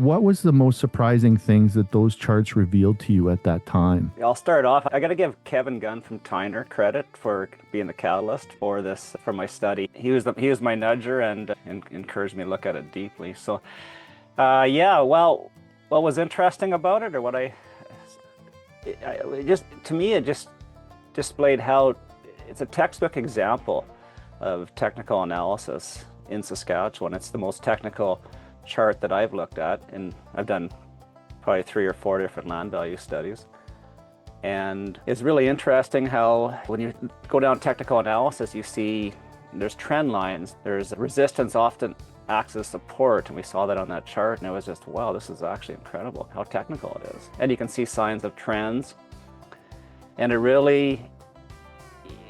What was the most surprising things that those charts revealed to you at that time? I'll start off. I got to give Kevin Gunn from Tyner credit for being the catalyst for this, for my study. He was my nudger and encouraged me to look at it deeply. So, yeah. Well, what was interesting about it, or what to me, it just displayed how it's a textbook example of technical analysis in Saskatchewan. It's the most technical chart that I've looked at, and I've done probably 3 or 4 different land value studies. And it's really interesting how when you go down technical analysis, you see there's trend lines, there's resistance often acts as support, and we saw that on that chart, and it was just, wow, this is actually incredible how technical it is. And you can see signs of trends, and it really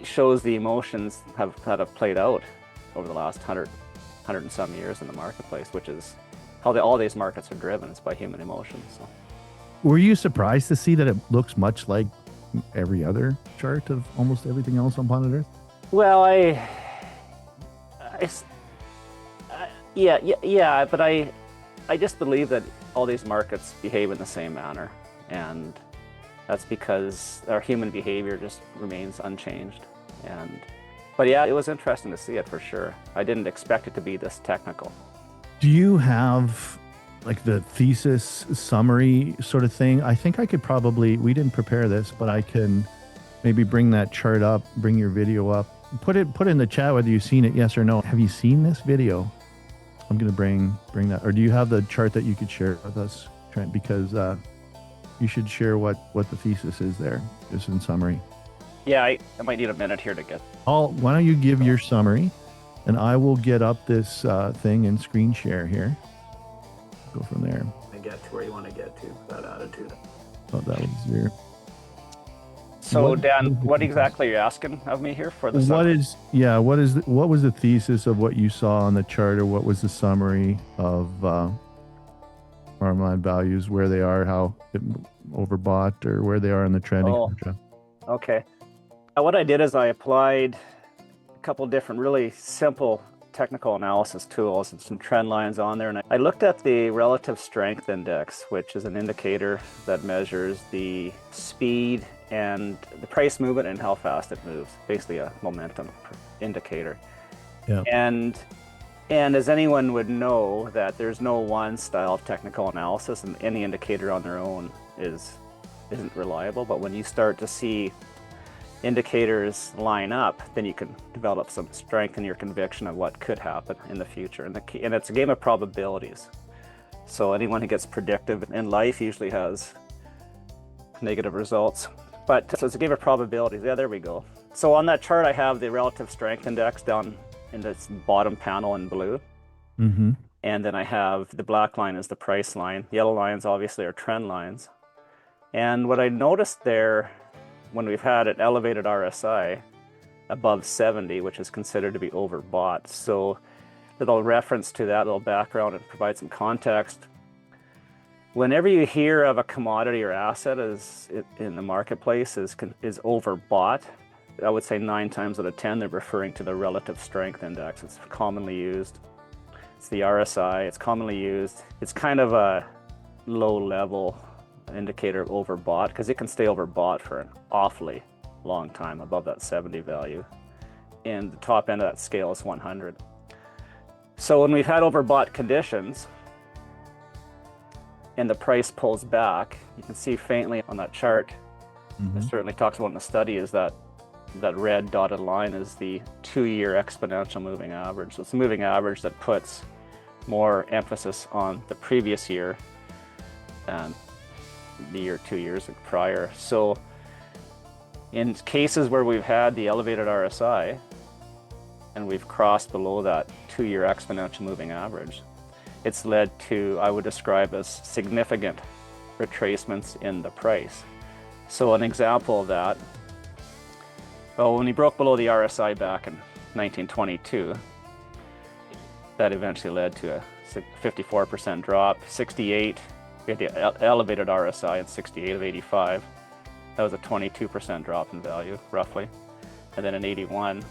shows the emotions have played out over the last 100 and some years in the marketplace, which is how all these markets are driven. It's by human emotions. So. Were you surprised to see that it looks much like every other chart of almost everything else on planet Earth? Well, yeah, but I just believe that all these markets behave in the same manner, and that's because our human behavior just remains unchanged. But yeah, it was interesting to see it for sure. I didn't expect it to be this technical. Do you have like the thesis summary sort of thing? I think I could probably, we didn't prepare this, but I can maybe bring that chart up, bring your video up, put in the chat whether you've seen it, yes or no. Have you seen this video? I'm going to bring that. Or do you have the chart that you could share with us, Trent? Because you should share what the thesis is there, just in summary. Yeah, I might need a minute here to get. Why don't you give your summary, and I will get up this thing and screen share here. Go from there. And get to where you want to get to with that attitude. Oh, that was your. So Dan, what exactly are you asking of me here for the summary? What was the thesis of what you saw on the chart, or what was the summary of farmland values, where they are, how it overbought, or where they are in the trending? Okay. What I did is I applied a couple different really simple technical analysis tools and some trend lines on there, and I looked at the relative strength index, which is an indicator that measures the speed and the price movement and how fast it moves, basically a momentum indicator. Yeah. And as anyone would know, that there's no one style of technical analysis, and any indicator on their own isn't reliable. But when you start to see indicators line up, then you can develop some strength in your conviction of what could happen in the future. And it's a game of probabilities. So anyone who gets predictive in life usually has negative results. So it's a game of probabilities. Yeah, there we go. So on that chart, I have the relative strength index down in this bottom panel in blue. Mm-hmm. And then I have the black line is the price line. The yellow lines obviously are trend lines. And what I noticed there, when we've had an elevated RSI above 70, which is considered to be overbought. So little reference to that, little background, and provide some context. Whenever you hear of a commodity or asset in the marketplace is overbought, I would say 9 times out of 10, they're referring to the relative strength index. It's commonly used. It's the RSI, it's commonly used. It's kind of a low level indicator of overbought, because it can stay overbought for an awfully long time above that 70 value, and the top end of that scale is 100. So when we've had overbought conditions and the price pulls back, you can see faintly on that chart, it certainly talks about in the study, is that red dotted line is the 2-year exponential moving average. So it's a moving average that puts more emphasis on the previous year than the year 2 years prior. So in cases where we've had the elevated RSI and we've crossed below that 2-year exponential moving average, it's led to, I would describe as significant retracements in the price. So an example of that, when we broke below the RSI back in 1922, that eventually led to a 54% drop. 68, we had the elevated RSI in 68 of 85. That was a 22% drop in value, roughly. And then in 81,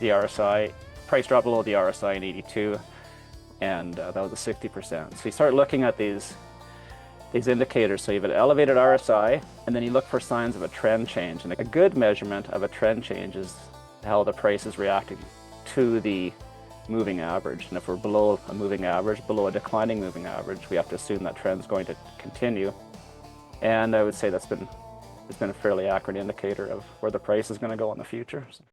the RSI, price dropped below the RSI in 82. and that was a 60%. So you start looking at these indicators. So you have an elevated RSI, and then you look for signs of a trend change. And a good measurement of a trend change is how the price is reacting to the moving average. And if we're below a moving average, below a declining moving average, we have to assume that trend's going to continue. And I would say it's been a fairly accurate indicator of where the price is going to go in the future.